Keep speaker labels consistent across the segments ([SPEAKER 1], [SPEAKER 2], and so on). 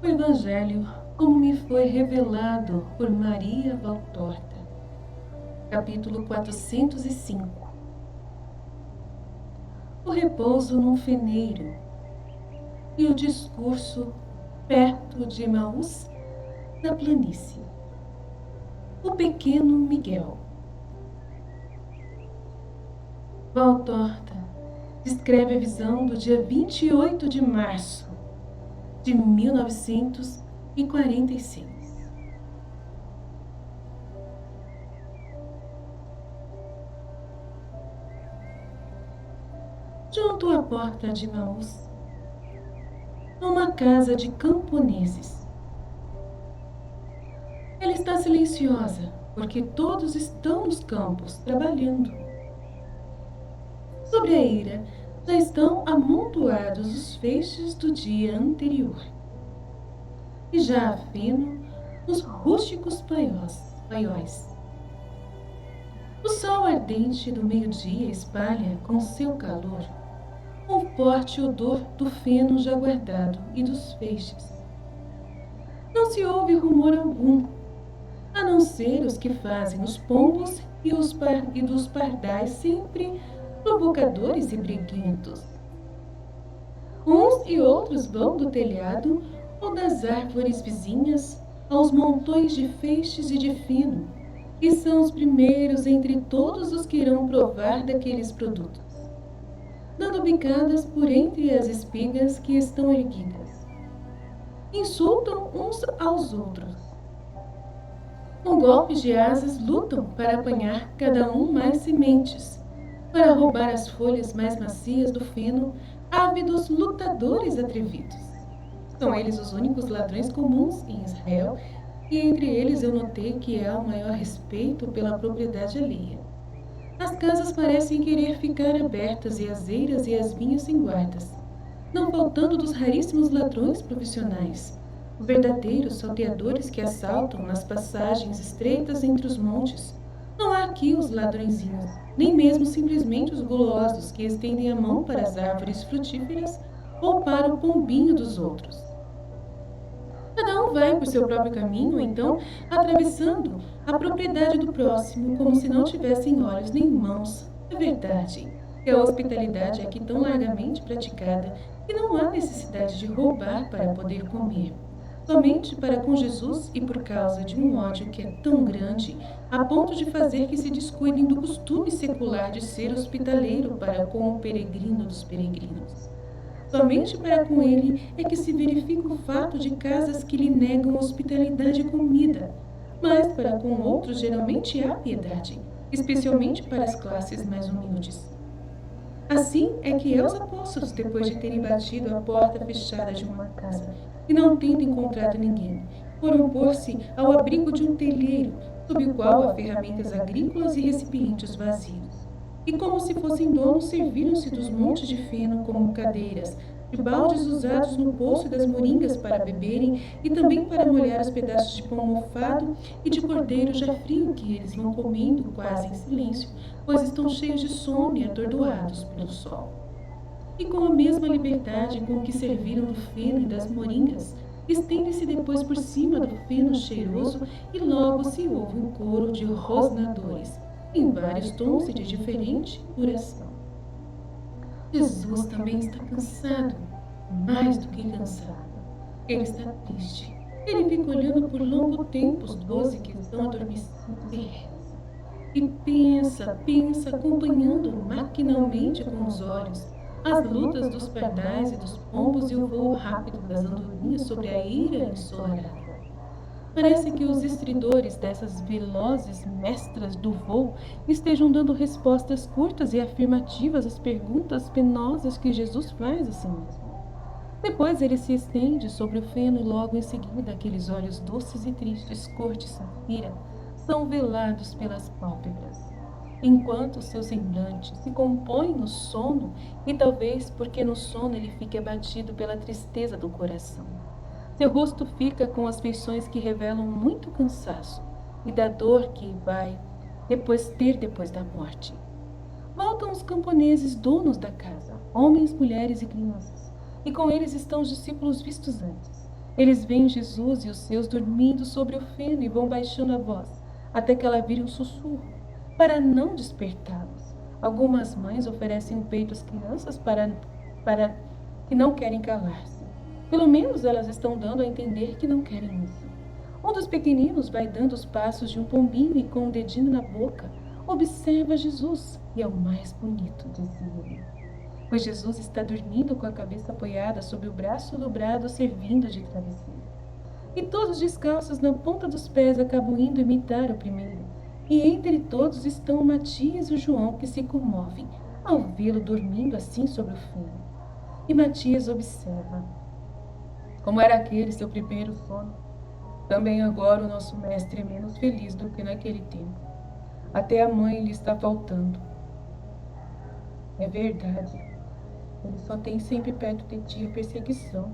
[SPEAKER 1] O Evangelho, como me foi revelado por Maria Valtorta, capítulo 405. O repouso num feneiro e o discurso perto de Emaús, na planície. O pequeno Miguel. Valtorta descreve a visão do dia 28 de março de 1946. Junto à porta de Emaús, numa casa de camponeses. Ela está silenciosa, porque todos estão nos campos, trabalhando. Sobre a eira já estão amontoados os feixes do dia anterior. E já há feno nos rústicos paióis. O sol ardente do meio-dia espalha com seu calor um forte odor do feno já guardado e dos feixes. Não se ouve rumor algum, a não ser os que fazem os pombos e dos pardais sempre provocadores e briguentos. Uns e outros vão do telhado ou das árvores vizinhas aos montões de feixes e de feno, e são os primeiros entre todos os que irão provar daqueles produtos, dando bicadas por entre as espigas que estão erguidas. Insultam uns aos outros. Com golpes de asas lutam para apanhar cada um mais sementes, para roubar as folhas mais macias do feno, ávidos lutadores atrevidos. São eles os únicos ladrões comuns em Israel, e entre eles eu notei que há o maior respeito pela propriedade alheia. As casas parecem querer ficar abertas e as eiras e as vinhas sem guardas, não faltando dos raríssimos ladrões profissionais, verdadeiros salteadores que assaltam nas passagens estreitas entre os montes. Não há aqui os ladrõezinhos, nem mesmo simplesmente os gulosos que estendem a mão para as árvores frutíferas ou para o pombinho dos outros. Cada um vai por seu próprio caminho, então, atravessando a propriedade do próximo como se não tivessem olhos nem mãos. É verdade que a hospitalidade é aqui tão largamente praticada que não há necessidade de roubar para poder comer. Somente para com Jesus e por causa de um ódio que é tão grande, a ponto de fazer que se descuidem do costume secular de ser hospitaleiro para com o peregrino dos peregrinos. Somente para com ele é que se verifica o fato de casas que lhe negam hospitalidade e comida, mas para com outros geralmente há piedade, especialmente para as classes mais humildes. Assim é que os apóstolos, depois de terem batido a porta fechada de uma casa e não tendo encontrado ninguém, foram pôr-se ao abrigo de um telheiro, sob o qual há ferramentas agrícolas e recipientes vazios. E como se fossem donos, serviram-se dos montes de feno como cadeiras, de baldes usados no poço e das moringas para beberem e também para molhar os pedaços de pão mofado e de cordeiro já frio que eles vão comendo quase em silêncio, pois estão cheios de sono e atordoados pelo sol. E com a mesma liberdade com que serviram do feno e das moringas, estende-se depois por cima do feno cheiroso e logo se ouve um coro de rosnadores, em vários tons e de diferente duração. Jesus também está cansado, mais do que cansado. Ele está triste. Ele fica olhando por longo tempo os 12 que estão adormecidos e reza. E pensa, acompanhando maquinalmente com os olhos as lutas dos pardais e dos pombos e o voo rápido das andorinhas sobre a eira ensolarada. Parece que os estridores dessas velozes mestras do voo estejam dando respostas curtas e afirmativas às perguntas penosas que Jesus faz a si mesmo. Depois ele se estende sobre o feno e logo em seguida aqueles olhos doces e tristes, cor de safira, são velados pelas pálpebras, enquanto seu semblante se compõe no sono e talvez porque no sono ele fique abatido pela tristeza do coração. Seu rosto fica com as feições que revelam muito cansaço e da dor que vai depois da morte. Voltam os camponeses donos da casa, homens, mulheres e crianças, e com eles estão os discípulos vistos antes. Eles veem Jesus e os seus dormindo sobre o feno e vão baixando a voz, até que ela vire um sussurro, para não despertá-los. Algumas mães oferecem o peito às crianças para que não querem calar-se. Pelo menos elas estão dando a entender que não querem isso. Um dos pequeninos vai dando os passos de um pombinho e com o dedinho na boca observa Jesus, e é o mais bonito, disse ele. Pois Jesus está dormindo com a cabeça apoiada sobre o braço dobrado, servindo de travesseiro. E todos descalços na ponta dos pés acabam indo imitar o primeiro. E entre todos estão o Matias e o João, que se comovem ao vê-lo dormindo assim sobre o feno. E Matias observa como era aquele seu primeiro sono. Também agora o nosso mestre é menos feliz do que naquele tempo. Até a mãe lhe está faltando. É verdade. Ele só tem sempre perto de ti a perseguição.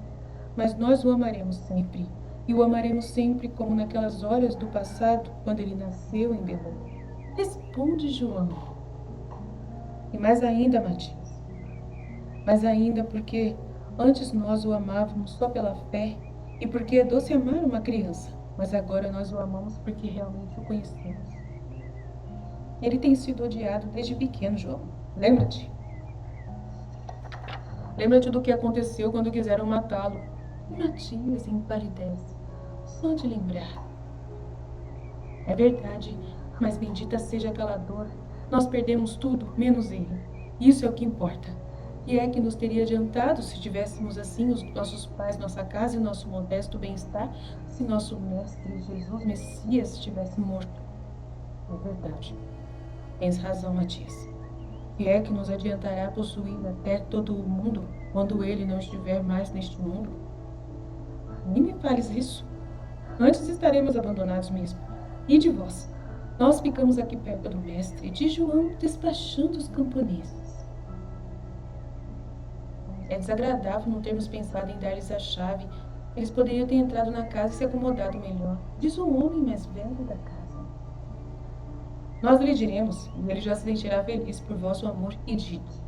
[SPEAKER 1] Mas nós o amaremos sempre. E o amaremos sempre como naquelas horas do passado, quando ele nasceu em Belém. Responde João. E mais ainda, Matias. Mais ainda porque antes nós o amávamos só pela fé e porque é doce amar uma criança. Mas agora nós o amamos porque realmente o conhecemos. Ele tem sido odiado desde pequeno, João. Lembra-te? Lembra-te do que aconteceu quando quiseram matá-lo. E Matias empalidece, só de lembrar. É verdade, mas bendita seja aquela dor. Nós perdemos tudo, menos ele. Isso é o que importa. E é que nos teria adiantado se tivéssemos assim os nossos pais, nossa casa e nosso modesto bem-estar, se nosso mestre Jesus Messias estivesse morto. É verdade. Tens razão, Matias. E é que nos adiantará possuir até todo o mundo quando ele não estiver mais neste mundo? Nem me fales isso. Antes estaremos abandonados mesmo. E de vós? Nós ficamos aqui perto do mestre, de João, despachando os camponeses. É desagradável não termos pensado em dar-lhes a chave. Eles poderiam ter entrado na casa e se acomodado melhor, diz o homem mais velho da casa. Nós lhe diremos, e ele já se sentirá feliz por vosso amor e dito.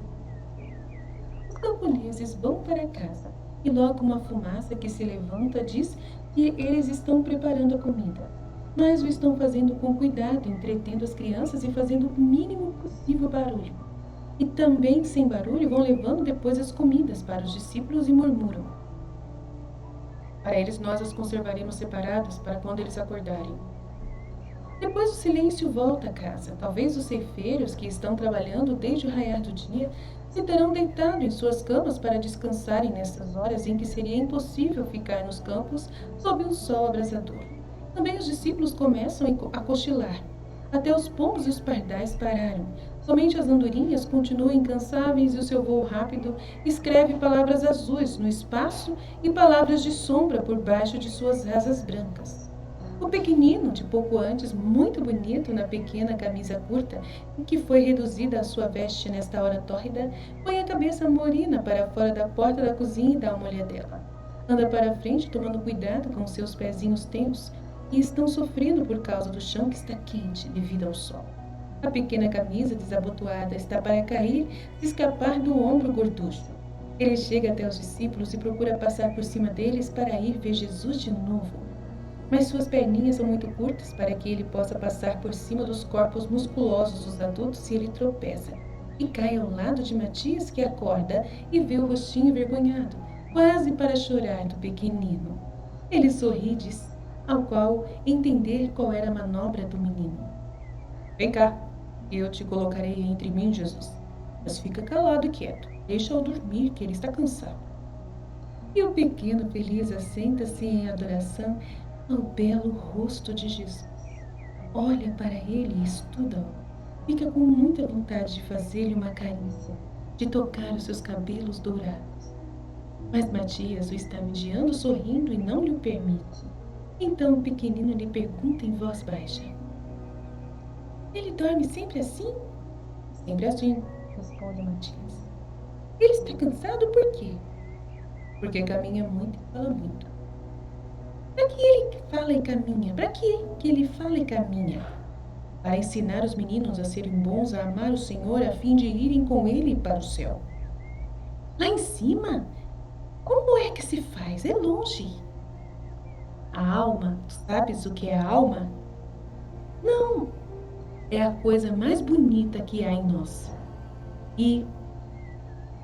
[SPEAKER 1] Os camponeses vão para casa, e logo uma fumaça que se levanta diz que eles estão preparando a comida. Mas o estão fazendo com cuidado, entretendo as crianças e fazendo o mínimo possível barulho. E também, sem barulho, vão levando depois as comidas para os discípulos e murmuram. Para eles nós as conservaremos separadas para quando eles acordarem. Depois o silêncio volta à casa. Talvez os ceifeiros que estão trabalhando desde o raiar do dia se terão deitado em suas camas para descansarem nessas horas em que seria impossível ficar nos campos sob um sol abrasador. Também os discípulos começam a cochilar. Até os pombos e os pardais pararam. Somente as andorinhas continuam incansáveis e o seu voo rápido escreve palavras azuis no espaço e palavras de sombra por baixo de suas asas brancas. O pequenino, de pouco antes, muito bonito na pequena camisa curta, em que foi reduzida a sua veste nesta hora tórrida, põe a cabeça morena para fora da porta da cozinha e dá uma olhadela. Anda para a frente, tomando cuidado com seus pezinhos tenros, e estão sofrendo por causa do chão que está quente devido ao sol. A pequena camisa desabotoada está para cair e escapar do ombro gorducho. Ele chega até os discípulos e procura passar por cima deles para ir ver Jesus de novo. Mas suas perninhas são muito curtas para que ele possa passar por cima dos corpos musculosos dos adultos e ele tropeça. E cai ao lado de Matias, que acorda e vê o rostinho envergonhado, quase para chorar do pequenino. Ele sorri e diz, ao qual entender qual era a manobra do menino. Vem cá, eu te colocarei entre mim, Jesus. Mas fica calado e quieto, deixa-o dormir, que ele está cansado. E o pequeno feliz assenta-se em adoração ao belo rosto de Jesus. Olha para ele e estuda-o. Fica com muita vontade de fazer-lhe uma carícia, de tocar os seus cabelos dourados. Mas Matias o está vigiando, sorrindo e não lhe o permite. Então o pequenino lhe pergunta em voz baixa. Ele dorme sempre assim? Sempre assim, responde Matias. Ele está cansado por quê? Porque caminha muito e fala muito. Para que ele fala e caminha? Para que ele fala e caminha? Para ensinar os meninos a serem bons, a amar o Senhor, a fim de irem com ele para o céu. Lá em cima? Como é que se faz? É longe. A alma, tu sabes o que é a alma? Não, é a coisa mais bonita que há em nós. E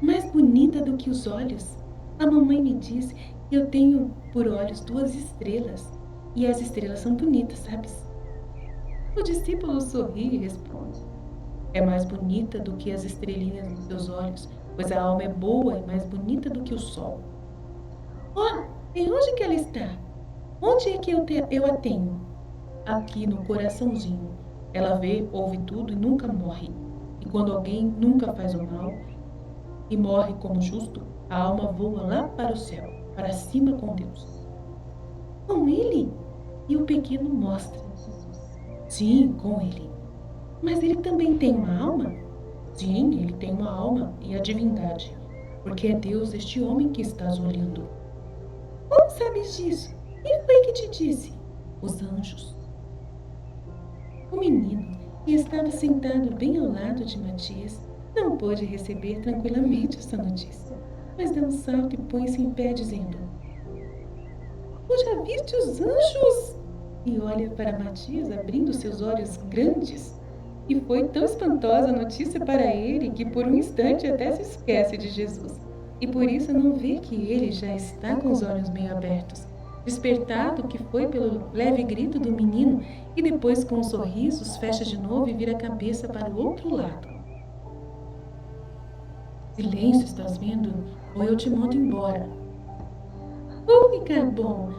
[SPEAKER 1] mais bonita do que os olhos. A mamãe me disse que eu tenho por olhos duas estrelas. E as estrelas são bonitas, sabes? O discípulo sorri e responde: é mais bonita do que as estrelinhas dos seus olhos, pois a alma é boa e mais bonita do que o sol. Oh, e onde que ela está? Onde é que eu a tenho? Aqui no coraçãozinho. Ela vê, ouve tudo e nunca morre. E quando alguém nunca faz o mal e morre como justo, a alma voa lá para o céu, para cima com Deus. Com ele? E o pequeno mostra Jesus. Sim, com ele. Mas ele também tem uma alma? Sim, ele tem uma alma e a divindade, porque é Deus este homem que estás olhando. Como sabes disso? Quem foi que te disse? Os anjos. O menino, que estava sentado bem ao lado de Matias, não pôde receber tranquilamente essa notícia, mas dá um salto e põe-se em pé, dizendo: tu já viste os anjos? E olha para Matias, abrindo seus olhos grandes. E foi tão espantosa a notícia para ele que por um instante até se esquece de Jesus. E por isso não vê que ele já está com os olhos meio abertos, despertado que foi pelo leve grito do menino, e depois com sorrisos fecha de novo e vira a cabeça para o outro lado. Silêncio, estás vendo? Ou eu te mando embora. Vou ficar bom.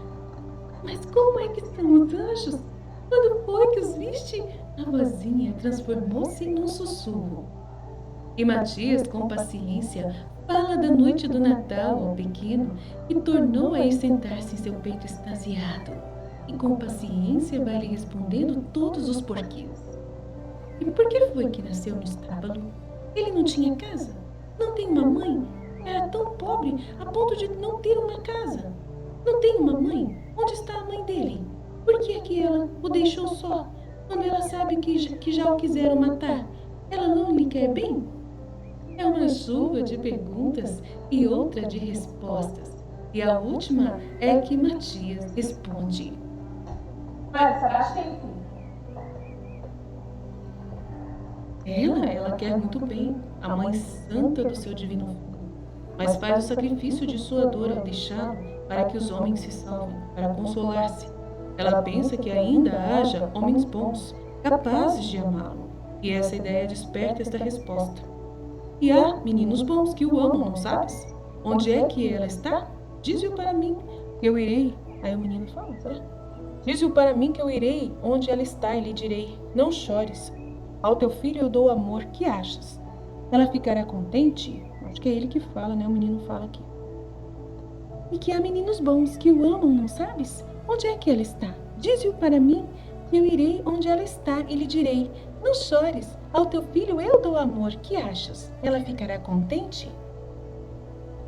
[SPEAKER 1] Mas como é que são os anjos? Quando foi que os viste? A vozinha transformou-se num sussurro. E Matias, com paciência, fala da noite do Natal ao pequeno e tornou a ir sentar-se em seu peito extasiado. E com paciência vai lhe respondendo todos os porquês. E por que foi que nasceu no estábulo? Ele não tinha casa? Não tem uma mãe? Era tão pobre a ponto de não ter uma casa. Não tem uma mãe? Onde está a mãe dele? Por que é que ela o deixou só? Quando ela sabe que já o quiseram matar, ela não lhe quer bem? É uma chuva de perguntas e outra de respostas. E a última é que Matias responde:
[SPEAKER 2] Mas Sebastião,
[SPEAKER 1] ela quer muito bem, a mãe santa do seu divino filho, mas faz o sacrifício de sua dor ao deixá-lo para que os homens se salvem, para consolar-se. Ela pensa que ainda haja homens bons, capazes de amá-lo, e essa ideia desperta esta resposta. E há meninos bons que o amam, não sabes? Onde é que ela está? Dize-o para mim, que eu irei. Aí o menino fala, né? Dize-o para mim que eu irei onde ela está e lhe direi: não chores. Ao teu filho eu dou amor, que achas? Ela ficará contente? Acho que é ele que fala, né? O menino fala aqui. E que há meninos bons que o amam, não sabes? Onde é que ela está? Dize-o para mim, que eu irei onde ela está e lhe direi: não chores, ao teu filho eu dou amor, que achas? Ela ficará contente?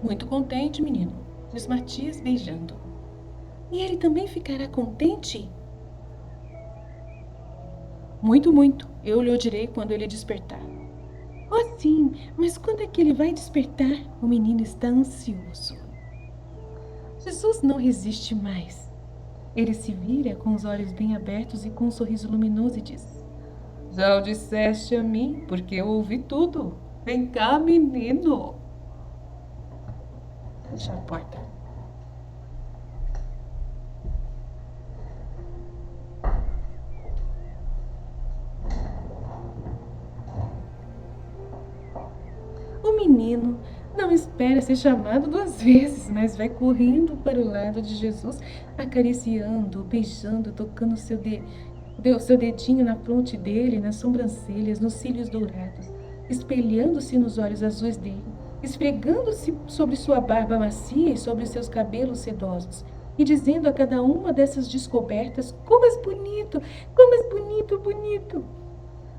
[SPEAKER 1] Muito contente, menino, diz Matias beijando. E ele também ficará contente? Muito, muito, eu lhe o direi quando ele despertar. Oh sim, mas quando é que ele vai despertar? O menino está ansioso. Jesus não resiste mais. Ele se vira com os olhos bem abertos e com um sorriso luminoso e diz: já o disseste a mim, porque eu ouvi tudo. Vem cá, menino. Fecha a porta. O menino não espera ser chamado duas vezes, mas vai correndo para o lado de Jesus, acariciando, beijando, tocando seu dedinho na fronte dele, nas sobrancelhas, nos cílios dourados, espelhando-se nos olhos azuis dele, esfregando-se sobre sua barba macia e sobre seus cabelos sedosos, e dizendo a cada uma dessas descobertas: como és bonito, como és bonito, bonito.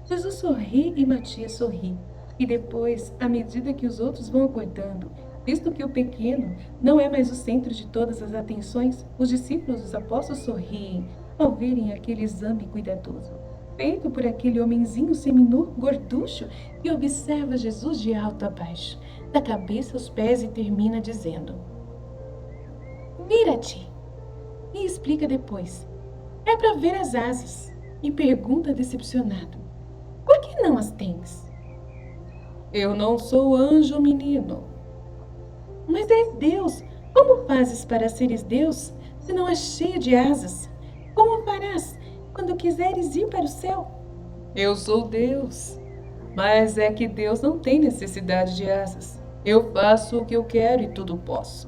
[SPEAKER 1] Jesus sorri e Matias sorri. E depois, à medida que os outros vão acordando, visto que o pequeno não é mais o centro de todas as atenções, os discípulos dos apóstolos sorriem ao verem aquele exame cuidadoso, feito por aquele homenzinho seminu, gorducho, que observa Jesus de alto a baixo, da cabeça aos pés, e termina dizendo: mira-te! e explica depois. É para ver as asas. E pergunta decepcionado. Por que não as tens? Eu não sou anjo, menino. Mas és Deus. Como fazes para seres Deus se não és cheio de asas? Como farás quando quiseres ir para o céu? Eu sou Deus. Mas é que Deus não tem necessidade de asas. Eu faço o que eu quero e tudo posso.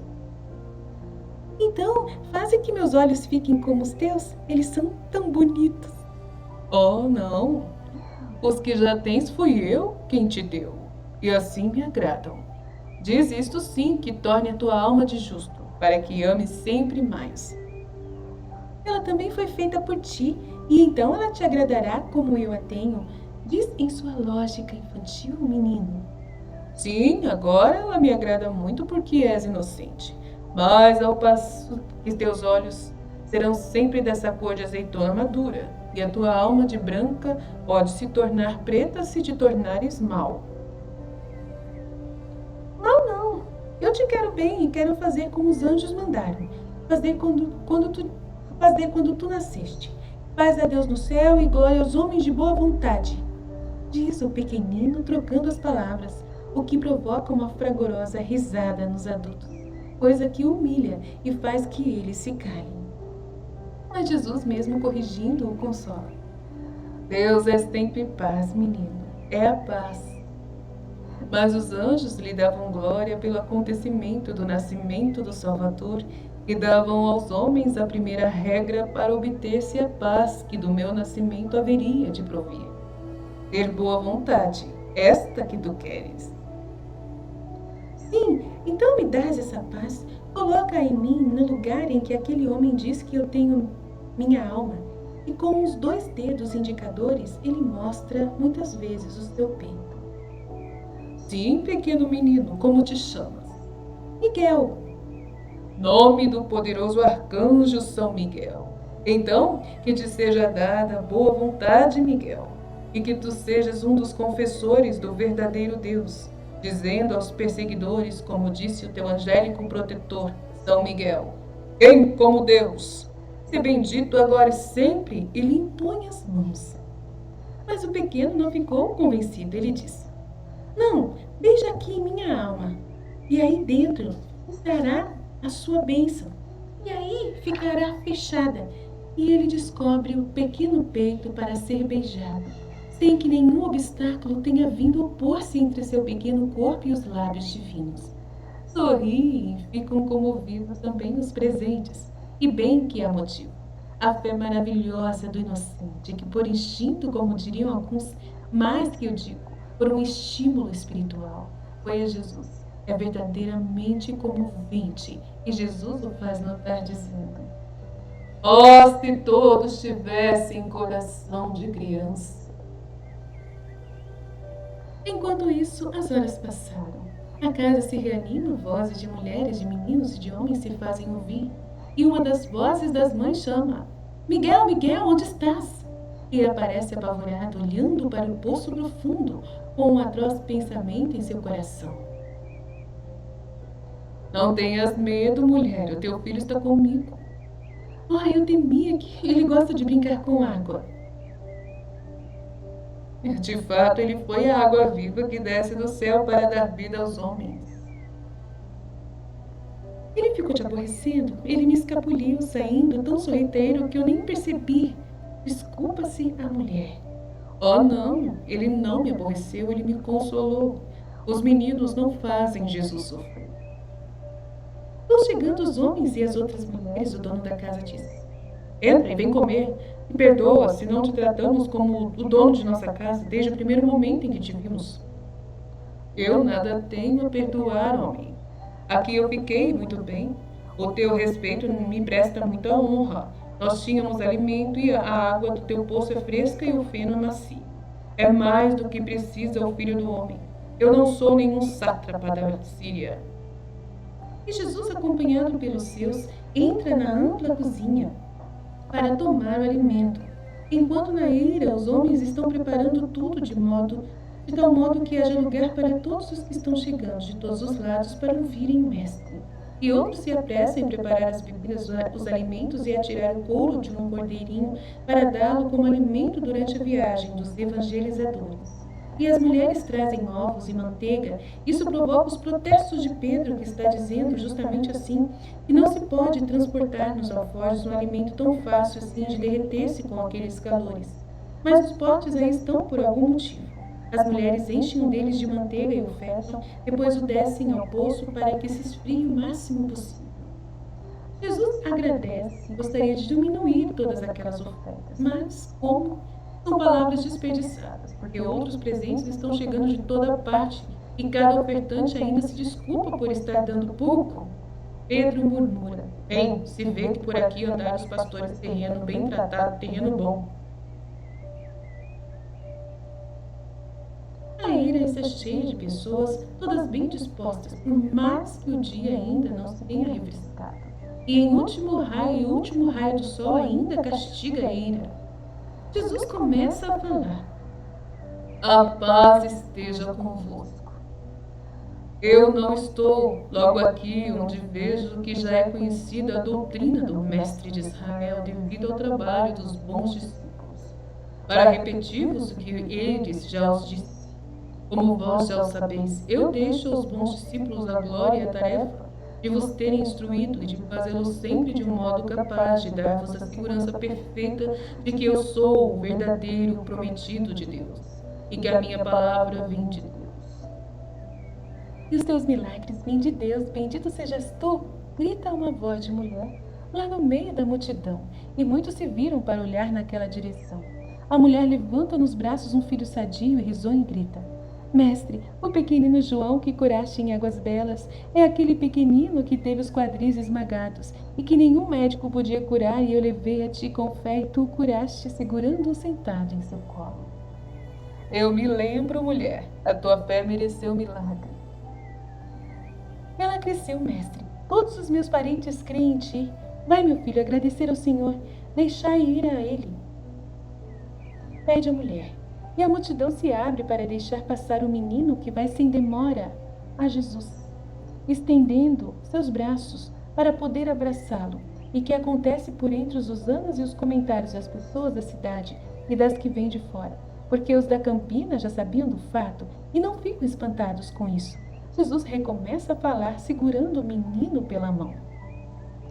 [SPEAKER 1] Então, faze que meus olhos fiquem como os teus. Eles são tão bonitos. Oh, não. Os que já tens fui eu quem te deu. E assim me agradam. Diz isto sim, que torne a tua alma de justo, para que ame sempre mais. Ela também foi feita por ti, e então ela te agradará como eu a tenho. Diz em sua lógica infantil, menino. Sim, agora ela me agrada muito porque és inocente. Mas ao passo que teus olhos serão sempre dessa cor de azeitona madura, e a tua alma de branca pode se tornar preta se te tornares mal. Mal não. Eu te quero bem e quero fazer como os anjos mandaram. Fazer quando tu nasceste. Paz a Deus no céu e glória aos homens de boa vontade. Diz o pequenino trocando as palavras, o que provoca uma fragorosa risada nos adultos, coisa que humilha e faz que eles se calem. Mas Jesus mesmo corrigindo o consola. Deus é sempre paz, menino. É a paz. Mas os anjos lhe davam glória pelo acontecimento do nascimento do Salvador e davam aos homens a primeira regra para obter-se a paz que do meu nascimento haveria de provir. Ter boa vontade, esta que tu queres. Sim, então me dás essa paz, coloca em mim no lugar em que aquele homem diz que eu tenho minha alma, e com os 2 dedos indicadores ele mostra muitas vezes o seu peito. Sim, pequeno menino, como te chamas? Miguel. Nome do poderoso arcanjo São Miguel. Então, que te seja dada boa vontade, Miguel, e que tu sejas um dos confessores do verdadeiro Deus, dizendo aos perseguidores, como disse o teu angélico protetor, São Miguel, quem como Deus, se bendito agora e sempre, e lhe impõe as mãos. Mas o pequeno não ficou convencido, ele disse, não, beija aqui minha alma, e aí dentro estará a sua bênção, e aí ficará fechada, e ele descobre o pequeno peito para ser beijado, sem que nenhum obstáculo tenha vindo opor-se entre seu pequeno corpo e os lábios divinos. Sorriem e ficam comovidos também os presentes, e bem que há motivo. A fé maravilhosa do inocente, que por instinto, como diriam alguns, mais que eu digo, por um estímulo espiritual, foi a Jesus. É verdadeiramente comovente, e Jesus o faz notar dizendo, oh, se todos tivessem coração de criança. Enquanto isso, as horas passaram. A casa se reanima, vozes de mulheres, de meninos e de homens se fazem ouvir, e uma das vozes das mães chama, Miguel, Miguel, onde estás? E aparece apavorado, olhando para o poço profundo, com um atroz pensamento em seu coração. Não tenhas medo, mulher, o teu filho está comigo. Eu temia que ele gosta de brincar com água. De fato, ele foi a água viva que desce do céu para dar vida aos homens. Ele ficou te aborrecendo, ele me escapuliu, saindo tão sorrateiro que eu nem percebi. Desculpa-se a mulher. Oh, não, ele não me aborreceu, ele me consolou. Os meninos não fazem Jesus sofrer. Estão chegando os homens e as outras mulheres, o dono da casa disse. Entra e vem comer. Me perdoa se não te tratamos como o dono de nossa casa desde o primeiro momento em que te vimos. Eu nada tenho a perdoar, homem. Aqui eu fiquei muito bem. O teu respeito me presta muita honra. Nós tínhamos alimento e a água do teu poço é fresca e o feno macio. É mais do que precisa o filho do homem. Eu não sou nenhum sátrapa da Síria. E Jesus, acompanhado pelos seus, entra na ampla cozinha para tomar o alimento, enquanto na eira os homens estão preparando tudo de tal modo que haja lugar para todos os que estão chegando de todos os lados para ouvirem o mestre. e outros se apressam em preparar as bebidas, os alimentos e a tirar o couro de um cordeirinho para dá-lo como alimento durante a viagem dos evangelizadores. E as mulheres trazem ovos e manteiga. Isso provoca os protestos de Pedro, que está dizendo justamente assim, que não se pode transportar nos alforjes um alimento tão fácil assim de derreter-se com aqueles calores. Mas os potes aí estão por algum motivo. As mulheres enchem um deles de manteiga e o fecham, depois o descem ao poço para que se esfrie o máximo possível. Jesus agradece e gostaria de diminuir todas aquelas ofertas, mas como? São palavras desperdiçadas, porque outros presentes estão chegando de toda parte e cada ofertante ainda se desculpa por estar dando pouco. Pedro murmura: bem, se vê que por aqui andaram os pastores terreno bem tratado, terreno bom. A ilha está cheia de pessoas, todas bem dispostas, por mais que o dia ainda não se tenha refrescado. E em último raio do sol ainda castiga a ira. Jesus começa a falar: a paz esteja convosco. Eu não estou logo aqui onde vejo que já é conhecida a doutrina do mestre de Israel devido ao trabalho dos bons discípulos, para repetir-vos o que ele já os disse. Como vós já o sabeis, eu deixo aos bons discípulos a glória e a tarefa de vos terem instruído e de fazê-lo sempre de um modo capaz de dar-vos a segurança perfeita de que eu sou o verdadeiro prometido de Deus e que a minha palavra vem de Deus. E os teus milagres vêm de Deus, bendito sejas tu, grita uma voz de mulher lá no meio da multidão, e muitos se viram para olhar naquela direção. A mulher levanta nos braços um filho sadio e risonho e grita: Mestre, o pequenino João que curaste em Águas Belas é aquele pequenino que teve os quadris esmagados e que nenhum médico podia curar, e eu levei a ti com fé e tu o curaste segurando-o sentado em seu colo. Eu me lembro, mulher, a tua fé mereceu milagre. Ela cresceu, mestre. Todos os meus parentes creem em ti. Vai, meu filho, agradecer ao Senhor. Deixai ir a ele. Pede a mulher. E a multidão se abre para deixar passar o menino que vai sem demora a Jesus, estendendo seus braços para poder abraçá-lo, e que acontece por entre os hosanas e os comentários das pessoas da cidade e das que vêm de fora, porque os da campina já sabiam do fato e não ficam espantados com isso. Jesus recomeça a falar segurando o menino pela mão.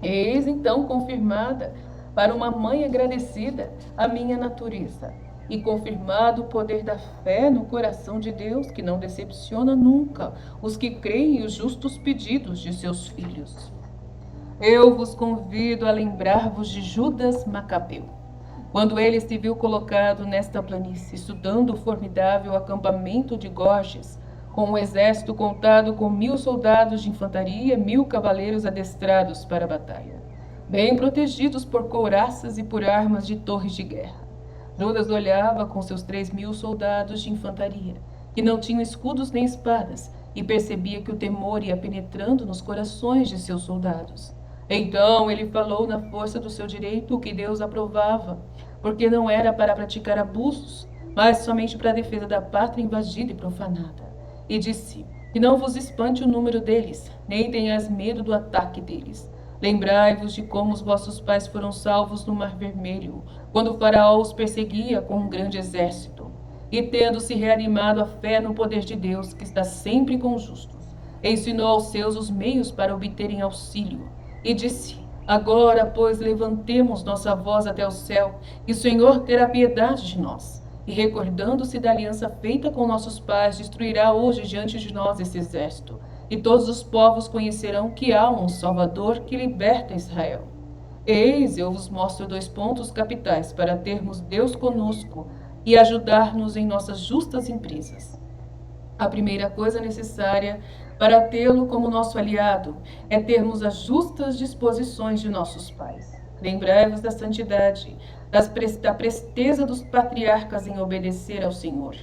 [SPEAKER 1] Eis então confirmada para uma mãe agradecida a minha natureza, e confirmado o poder da fé no coração de Deus, que não decepciona nunca os que creem os justos pedidos de seus filhos. Eu vos convido a lembrar-vos de Judas Macabeu, quando ele se viu colocado nesta planície, estudando o formidável acampamento de Gorges, com um exército contado com 1000 soldados de infantaria, 1000 cavaleiros adestrados para a batalha, bem protegidos por couraças e por armas de torres de guerra. Judas olhava com seus 3000 soldados de infantaria, que não tinham escudos nem espadas, e percebia que o temor ia penetrando nos corações de seus soldados. Então ele falou na força do seu direito o que Deus aprovava, porque não era para praticar abusos, mas somente para a defesa da pátria invadida e profanada. E disse: que não vos espante o número deles, nem tenhais medo do ataque deles. Lembrai-vos de como os vossos pais foram salvos no Mar Vermelho, quando o faraó os perseguia com um grande exército. E tendo-se reanimado a fé no poder de Deus, que está sempre com os justos, ensinou aos seus os meios para obterem auxílio. E disse: agora, pois, levantemos nossa voz até o céu, e o Senhor terá piedade de nós. E recordando-se da aliança feita com nossos pais, destruirá hoje diante de nós esse exército. E todos os povos conhecerão que há um Salvador que liberta Israel. Eis, eu vos mostro 2 pontos capitais para termos Deus conosco e ajudar-nos em nossas justas empresas. A primeira coisa necessária para tê-lo como nosso aliado é termos as justas disposições de nossos pais. Lembrai-vos da santidade, da presteza dos patriarcas em obedecer ao Senhor.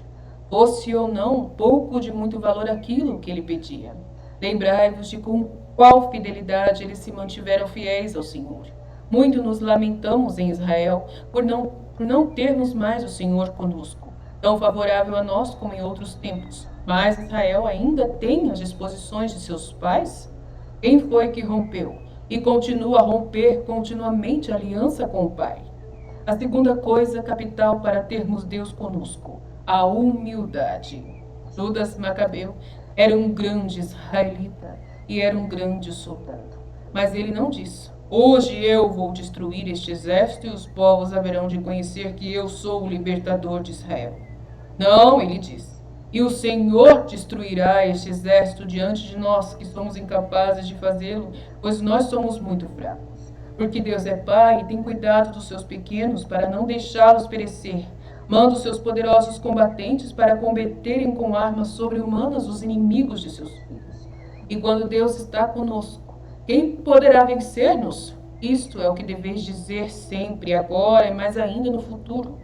[SPEAKER 1] Fosse ou não pouco de muito valor aquilo que ele pedia. Lembrai-vos de com qual fidelidade eles se mantiveram fiéis ao Senhor. Muito nos lamentamos em Israel por não termos mais o Senhor conosco, tão favorável a nós como em outros tempos. Mas Israel ainda tem as disposições de seus pais? Quem foi que rompeu e continua a romper continuamente a aliança com o Pai? A segunda coisa capital para termos Deus conosco, a humildade. Judas Macabeu era um grande israelita e era um grande soldado. Mas ele não disse: hoje eu vou destruir este exército e os povos haverão de conhecer que eu sou o libertador de Israel. Não, ele disse: e o Senhor destruirá este exército diante de nós, que somos incapazes de fazê-lo, pois nós somos muito fracos. Porque Deus é Pai e tem cuidado dos seus pequenos para não deixá-los perecer. Manda os seus poderosos combatentes para combaterem com armas sobre-humanas os inimigos de seus filhos. E quando Deus está conosco, quem poderá vencer-nos? Isto é o que deveis dizer sempre, agora e mais ainda no futuro.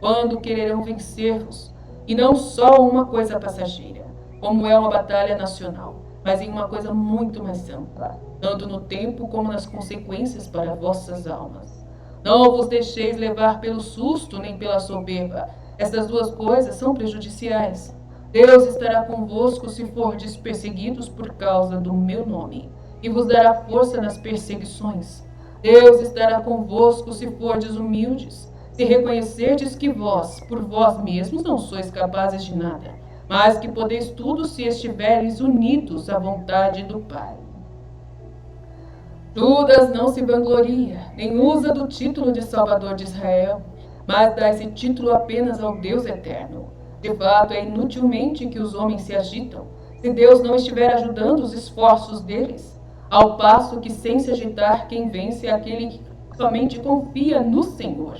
[SPEAKER 1] Quando quererão vencer-vos? E não só uma coisa passageira, como é uma batalha nacional, mas em uma coisa muito mais ampla, tanto no tempo como nas consequências para vossas almas. Não vos deixeis levar pelo susto nem pela soberba. Essas duas coisas são prejudiciais. Deus estará convosco se fordes perseguidos por causa do meu nome, e vos dará força nas perseguições. Deus estará convosco se fordes humildes, se reconhecerdes que vós, por vós mesmos, não sois capazes de nada, mas que podeis tudo se estiveres unidos à vontade do Pai. Judas não se vangloria, nem usa do título de Salvador de Israel, mas dá esse título apenas ao Deus eterno. De fato, é inutilmente que os homens se agitam, se Deus não estiver ajudando os esforços deles, ao passo que, sem se agitar, quem vence é aquele que somente confia no Senhor.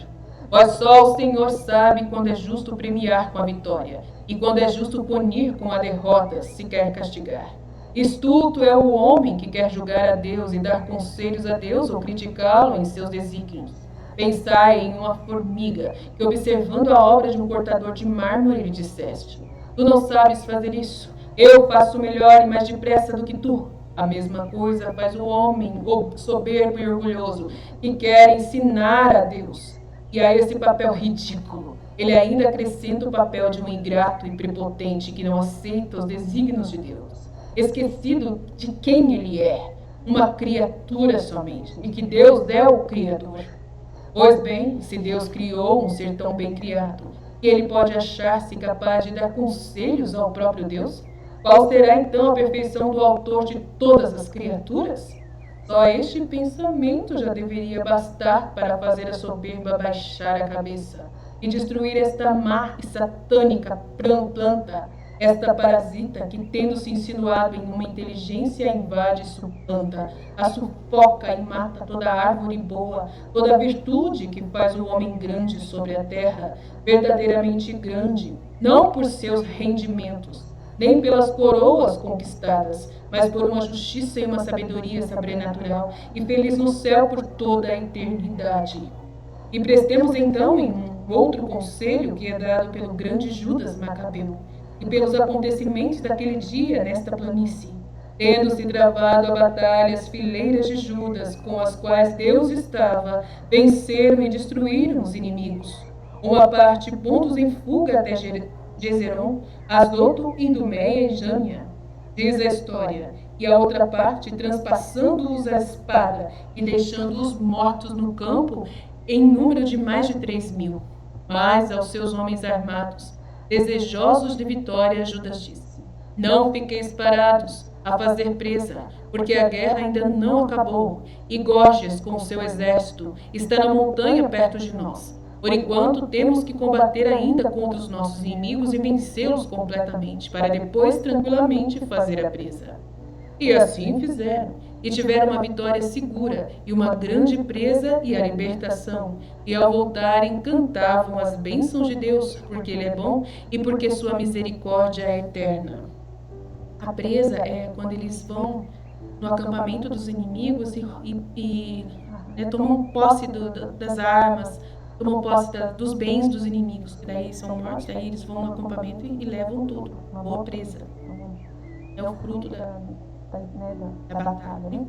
[SPEAKER 1] Pois só o Senhor sabe quando é justo premiar com a vitória, e quando é justo punir com a derrota, se quer castigar. Estulto é o homem que quer julgar a Deus e dar conselhos a Deus ou criticá-lo em seus desígnios. Pensai em uma formiga que, observando a obra de um cortador de mármore, lhe disseste: tu não sabes fazer isso, eu faço melhor e mais depressa do que tu. A mesma coisa faz o homem soberbo e orgulhoso que quer ensinar a Deus. E a esse papel ridículo, ele ainda acrescenta o papel de um ingrato e prepotente que não aceita os desígnios de Deus, esquecido de quem ele é, uma criatura somente, e que Deus é o Criador. Pois bem, se Deus criou um ser tão bem criado, que ele pode achar-se capaz de dar conselhos ao próprio Deus, qual será então a perfeição do autor de todas as criaturas? Só este pensamento já deveria bastar para fazer a soberba baixar a cabeça e destruir esta má e satânica planta, esta parasita que, tendo se insinuado em uma inteligência, invade e suplanta, a sufoca e mata toda árvore boa, toda virtude que faz o homem grande sobre a terra, verdadeiramente grande, não por seus rendimentos, nem pelas coroas conquistadas, mas por uma justiça e uma sabedoria sobrenatural, e feliz no céu por toda a eternidade. E prestemos então em um outro conselho que é dado pelo grande Judas Macabeu, e pelos acontecimentos daquele dia nesta planície, tendo-se travado a batalha as fileiras de Judas, com as quais Deus estava, venceram e destruíram os inimigos. Uma parte pontos em fuga até Gezeron, Azoto, Idumeia e Jânia, diz a história, e a outra parte transpassando-os a espada e deixando-os mortos no campo em número de mais de 3.000. Mas aos seus homens armados, desejosos de vitória, Judas disse: não fiqueis parados a fazer presa, porque a guerra ainda não acabou, e Gorgias, com o seu exército, está na montanha perto de nós. Por enquanto, temos que combater ainda contra os nossos inimigos e vencê-los completamente, para depois tranquilamente fazer a presa. E assim fizeram, e tiveram uma vitória segura, e uma grande presa e a libertação. E ao voltarem, cantavam as bênçãos de Deus, porque Ele é bom e porque sua misericórdia é eterna. A presa é quando eles vão no acampamento dos inimigos e tomam posse das armas, tomam posse dos bens dos inimigos, que daí são mortos, daí eles vão no acampamento e levam tudo, uma boa presa. É o fruto da batalha, né?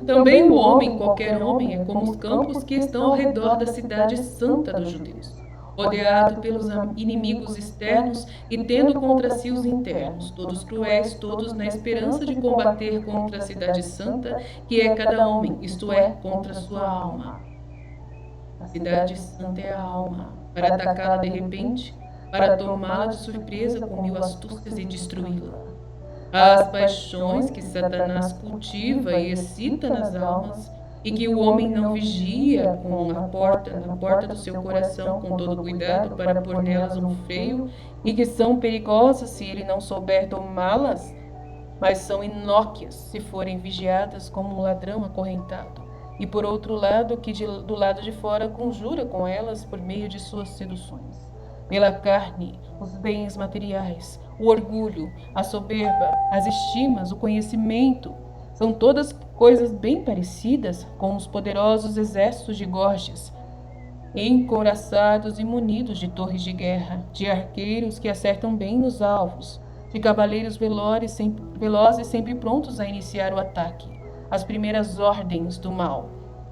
[SPEAKER 1] Também o homem, qualquer homem, é como os campos que estão ao redor da cidade santa dos judeus. rodeado pelos inimigos externos e tendo contra si os internos, todos cruéis, todos na esperança de combater contra a cidade santa, que é cada homem, isto é, contra sua alma. A cidade santa é a alma, para atacá-la de repente, para tomá-la de surpresa com mil astúcias e destruí-la. As paixões que Satanás cultiva e excita nas almas, e que o homem não vigia na porta do seu coração com todo cuidado para pôr nelas um freio, e que são perigosas se ele não souber domá-las, mas são inócuas se forem vigiadas como um ladrão acorrentado. E por outro lado, que do lado de fora conjura com elas por meio de suas seduções. Pela carne, os bens materiais, o orgulho, a soberba, as estimas, o conhecimento, são todas coisas bem parecidas com os poderosos exércitos de Gorgias, encouraçados e munidos de torres de guerra, de arqueiros que acertam bem nos alvos, de cavaleiros velozes sempre prontos a iniciar o ataque, as primeiras ordens do mal.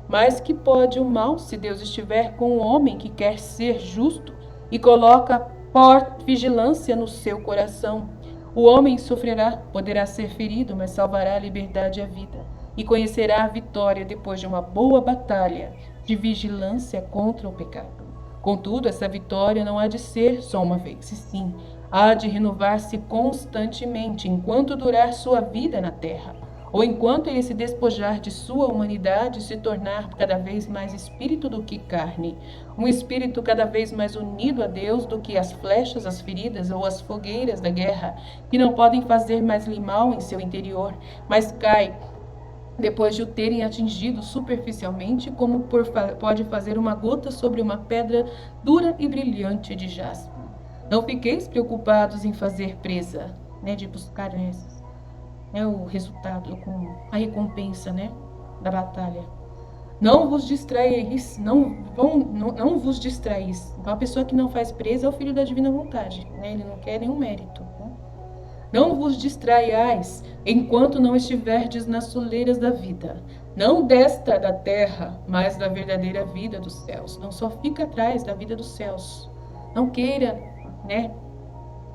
[SPEAKER 1] Mas que pode o mal se Deus estiver com o homem que quer ser justo e coloca vigilância no seu coração? O homem sofrerá, poderá ser ferido, mas salvará a liberdade e a vida, e conhecerá a vitória depois de uma boa batalha de vigilância contra o pecado. Contudo, essa vitória não há de ser só uma vez, e sim, há de renovar-se constantemente enquanto durar sua vida na terra, ou enquanto ele se despojar de sua humanidade e se tornar cada vez mais espírito do que carne, um espírito cada vez mais unido a Deus do que as flechas, as feridas ou as fogueiras da guerra, que não podem fazer mais-lhe mal em seu interior, mas cai depois de o terem atingido superficialmente, como pode fazer uma gota sobre uma pedra dura e brilhante de jaspe. Não fiqueis preocupados em fazer presa, de buscar o resultado, com a recompensa, da batalha. Não vos distraís, não vos distraís. Uma pessoa que não faz presa é o filho da divina vontade, ele não quer nenhum mérito. Não vos distraiais enquanto não estiverdes nas soleiras da vida, não desta da terra, mas da verdadeira vida dos céus. Não só fica atrás da vida dos céus. Não queira,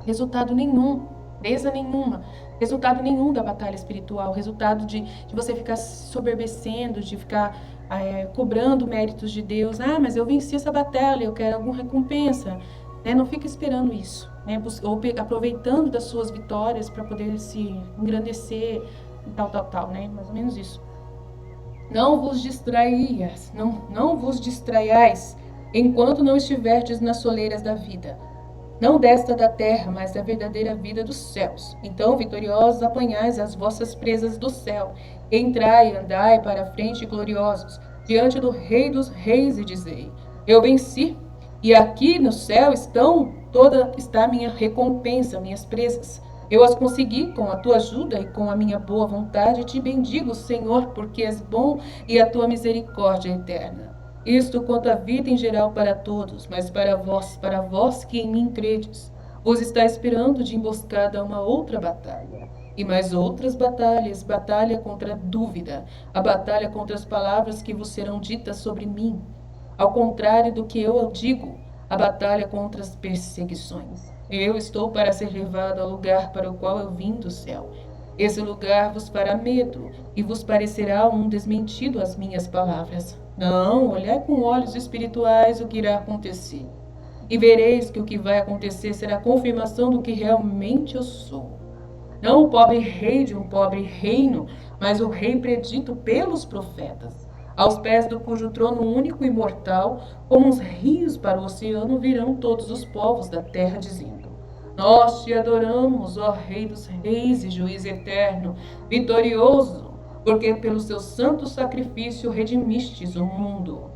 [SPEAKER 1] resultado nenhum, presa nenhuma, resultado nenhum da batalha espiritual, resultado de você ficar se soberbecendo, de ficar cobrando méritos de Deus. Mas eu venci essa batalha, eu quero alguma recompensa. Não fica esperando isso, ou aproveitando das suas vitórias para poder se engrandecer e tal, mais ou menos isso. Não vos distraiais, não vos distraiais enquanto não estiverdes nas soleiras da vida, não desta da terra, mas da verdadeira vida dos céus. Então, vitoriosos, apanhais as vossas presas do céu, entrai e andai para a frente gloriosos, diante do Rei dos Reis, e dizei: eu venci, e aqui no céu está a minha recompensa, minhas presas. Eu as consegui com a tua ajuda e com a minha boa vontade. Te bendigo, Senhor, porque és bom e a tua misericórdia é eterna. Isto quanto a vida em geral para todos, mas para vós que em mim credes, vos está esperando de emboscada uma outra batalha. E mais outras batalhas, batalha contra a dúvida, a batalha contra as palavras que vos serão ditas sobre mim. Ao contrário do que eu digo, a batalha contra as perseguições. Eu estou para ser levado ao lugar para o qual eu vim do céu. Esse lugar vos fará medo, e vos parecerá um desmentido às minhas palavras. Não, olhai com olhos espirituais o que irá acontecer. E vereis que o que vai acontecer será a confirmação do que realmente eu sou. Não o pobre rei de um pobre reino, mas o rei predito pelos profetas, aos pés do cujo trono único e imortal, como os rios para o oceano, virão todos os povos da terra, dizendo: nós te adoramos, ó Rei dos Reis e Juiz eterno, vitorioso, porque pelo seu santo sacrifício redimistes o mundo.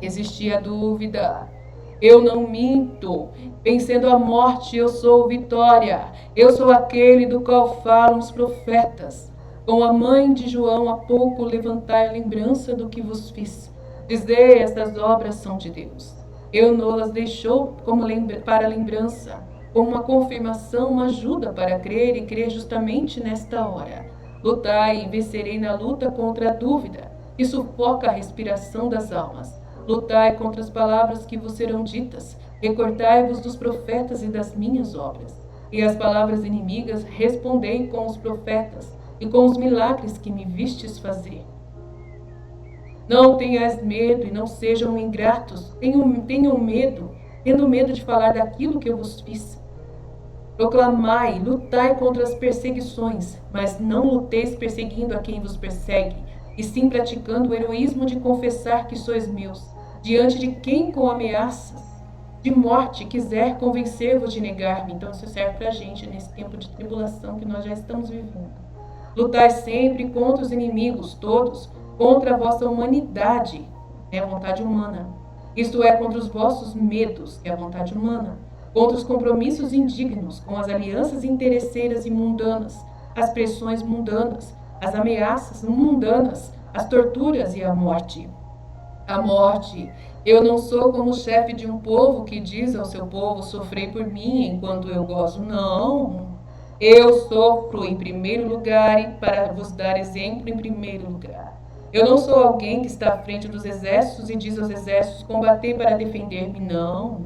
[SPEAKER 1] Existia a dúvida. Eu não minto. Vencendo a morte, eu sou vitória. Eu sou aquele do qual falam os profetas. Com a mãe de João, há pouco levantai a lembrança do que vos fiz. Dizei: estas obras são de Deus. Eu não-las deixou para lembrança, como uma confirmação, uma ajuda para crer e crer justamente nesta hora. Lutai e vencerei na luta contra a dúvida, que sufoca a respiração das almas. Lutai contra as palavras que vos serão ditas, recordai-vos dos profetas e das minhas obras. E as palavras inimigas respondei com os profetas e com os milagres que me vistes fazer. Não tenhais medo e não sejam ingratos, tenham medo, tendo medo de falar daquilo que eu vos fiz. Proclamai, lutai contra as perseguições, mas não luteis perseguindo a quem vos persegue, e sim praticando o heroísmo de confessar que sois meus, diante de quem com ameaças de morte quiser convencer-vos de negar-me. Então isso serve para a gente nesse tempo de tribulação que nós já estamos vivendo. Lutai sempre contra os inimigos, todos, contra a vossa humanidade, é a vontade humana. Isto é, contra os vossos medos, que é a vontade humana, contra os compromissos indignos, com as alianças interesseiras e mundanas, as pressões mundanas, as ameaças mundanas, as torturas e a morte. A morte. Eu não sou como o chefe de um povo que diz ao seu povo: sofrei por mim enquanto eu gozo. Não. Eu sofro em primeiro lugar e para vos dar exemplo em primeiro lugar. Eu não sou alguém que está à frente dos exércitos e diz aos exércitos: combatei para defender-me. Não.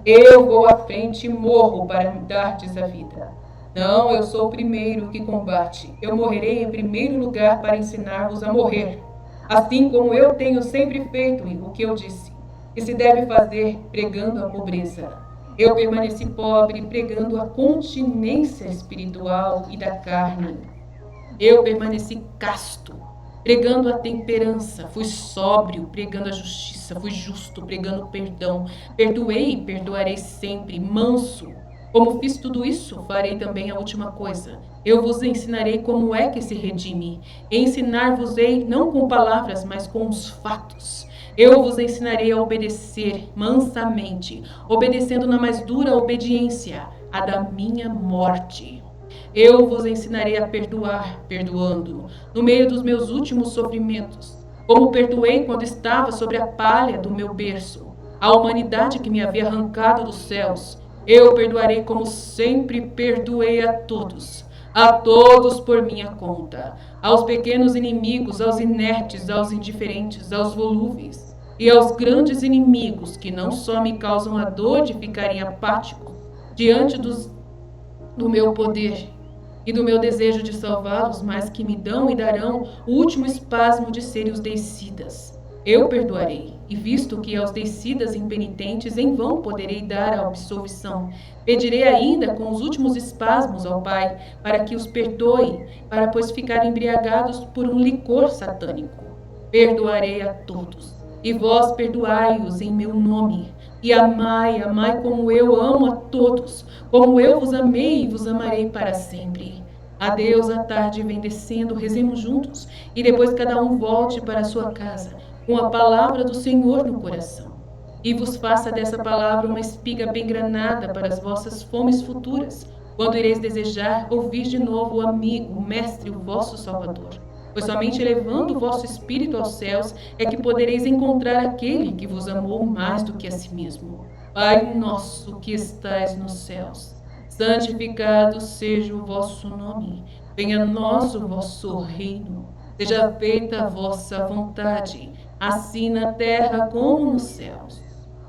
[SPEAKER 1] Eu vou à frente e morro para me dar-te a vida. Não, eu sou o primeiro que combate. Eu morrerei em primeiro lugar para ensinar-vos a morrer. Assim como eu tenho sempre feito o que eu disse, que se deve fazer pregando a pobreza. Eu permaneci pobre pregando a continência espiritual e da carne. Eu permaneci casto, pregando a temperança. Fui sóbrio, pregando a justiça. Fui justo, pregando o perdão. Perdoei e perdoarei sempre. Manso. Como fiz tudo isso, farei também a última coisa. Eu vos ensinarei como é que se redime. Ensinar-vos-ei não com palavras, mas com os fatos. Eu vos ensinarei a obedecer mansamente, obedecendo na mais dura obediência, a da minha morte. Eu vos ensinarei a perdoar, perdoando, no meio dos meus últimos sofrimentos, como perdoei quando estava sobre a palha do meu berço, a humanidade que me havia arrancado dos céus. Eu perdoarei como sempre perdoei a todos por minha conta, aos pequenos inimigos, aos inertes, aos indiferentes, aos volúveis, e aos grandes inimigos que não só me causam a dor de ficarem apáticos diante do meu poder e do meu desejo de salvá-los, mas que me dão e darão o último espasmo de serem os deicidas. Eu perdoarei, e visto que aos deicidas impenitentes em vão poderei dar a absolvição, pedirei ainda com os últimos espasmos ao Pai, para que os perdoe, para pois ficarem embriagados por um licor satânico. Perdoarei a todos, e vós perdoai-os em meu nome, e amai, amai como eu amo a todos, como eu vos amei e vos amarei para sempre. Adeus, a tarde vem descendo, rezemos juntos, e depois cada um volte para a sua casa, com a palavra do Senhor no coração. E vos faça dessa palavra uma espiga bem granada para as vossas fomes futuras, quando ireis desejar ouvir de novo o amigo, o mestre, o vosso Salvador. Pois somente elevando o vosso espírito aos céus é que podereis encontrar aquele que vos amou mais do que a si mesmo. Pai nosso que estais nos céus, santificado seja o vosso nome. Venha a nós o vosso reino. Seja feita a vossa vontade, assim na terra como nos céus.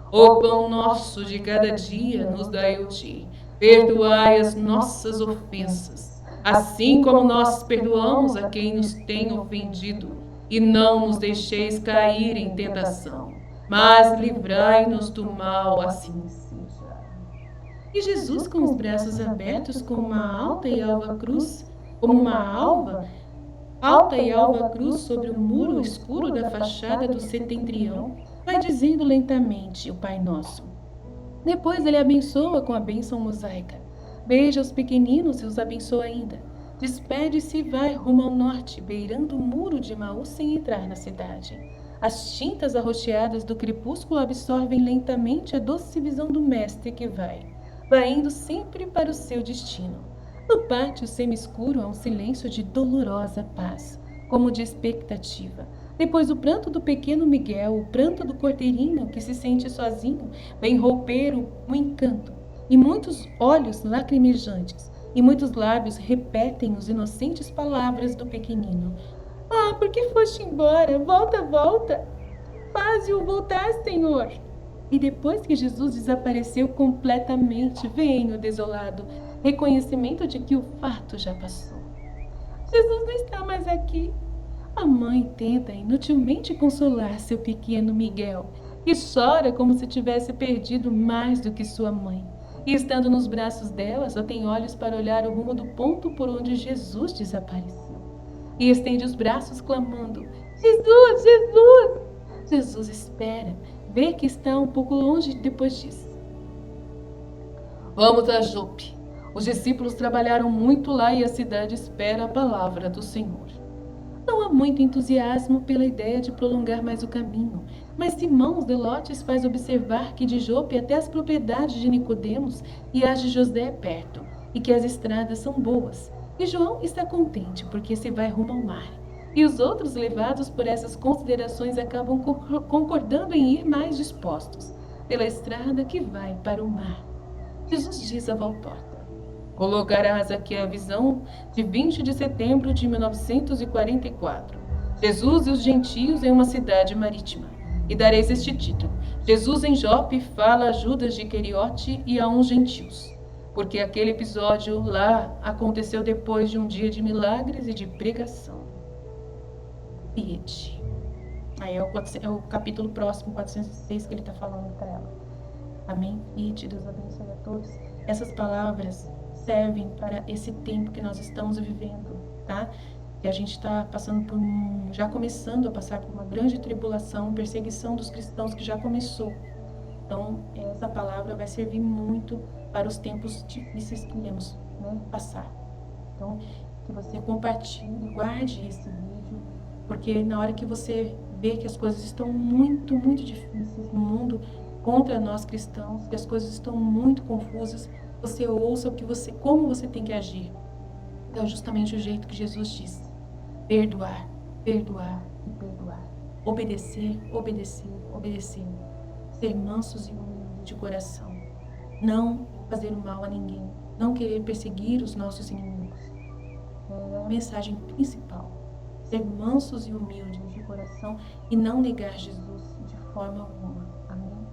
[SPEAKER 1] O pão nosso de cada dia nos dai hoje. Perdoai as nossas ofensas, assim como nós perdoamos a quem nos tem ofendido. E não nos deixeis cair em tentação, mas livrai-nos do mal, assim seja. E Jesus, com os braços abertos, como uma alta e alva cruz, como uma alta e alva cruz sobre o muro escuro da fachada do setentrião, vai dizendo lentamente o Pai Nosso. Depois ele abençoa com a bênção mosaica. Beija os pequeninos e os abençoa ainda. Despede-se e vai rumo ao norte, beirando o muro de Emaús sem entrar na cidade. As tintas arroxeadas do crepúsculo absorvem lentamente a doce visão do mestre que vai indo sempre para o seu destino. No pátio semi-escuro há um silêncio de dolorosa paz, como de expectativa. Depois o pranto do pequeno Miguel, o pranto do cordeirinho que se sente sozinho, vem romper o encanto, e muitos olhos lacrimejantes, e muitos lábios repetem as inocentes palavras do pequenino. Ah, por que foste embora? Volta, volta! Faze-o voltar, Senhor. E depois que Jesus desapareceu completamente, vem o desolado reconhecimento de que o fato já passou. Jesus não está mais aqui. A mãe tenta inutilmente consolar seu pequeno Miguel, que chora como se tivesse perdido mais do que sua mãe. E estando nos braços dela, só tem olhos para olhar o rumo do ponto por onde Jesus desapareceu. E estende os braços clamando: Jesus, Jesus! Jesus espera, vê que está um pouco longe e depois diz: Vamos a Jope. Os discípulos trabalharam muito lá e a cidade espera a palavra do Senhor. Não há muito entusiasmo pela ideia de prolongar mais o caminho, mas Simão Zelotes faz observar que de Jope até as propriedades de Nicodemos e as de José é perto, e que as estradas são boas. E João está contente porque se vai rumo ao mar. E os outros, levados por essas considerações, acabam concordando em ir mais dispostos, pela estrada que vai para o mar. Jesus diz a Valtorta: Colocarás aqui a visão de 20 de setembro de 1944. Jesus e os gentios em uma cidade marítima. E dareis este título: Jesus em Jope fala a Judas de Queriote e a uns gentios. Porque aquele episódio lá aconteceu depois de um dia de milagres e de pregação. Piete. Aí é o capítulo próximo, 406, que ele está falando para ela. Amém? Piete, Deus abençoe a todos. Essas palavras servem para esse tempo que nós estamos vivendo, tá? Que a gente está passando por já começando a passar por uma grande tribulação, perseguição dos cristãos que já começou. Então, essa palavra vai servir muito para os tempos difíceis que iremos, né, passar. Então, que você compartilhe, guarde esse vídeo, porque na hora que você vê que as coisas estão muito, muito difíceis no mundo contra nós cristãos, que as coisas estão muito confusas, você ouça como você tem que agir. É justamente o jeito que Jesus disse: perdoar, perdoar e perdoar. Obedecer, obedecer, obedecer. Ser mansos e humildes de coração. Não fazer o mal a ninguém. Não querer perseguir os nossos inimigos. É a mensagem principal. Ser mansos e humildes de coração e não negar Jesus de forma alguma. Amém?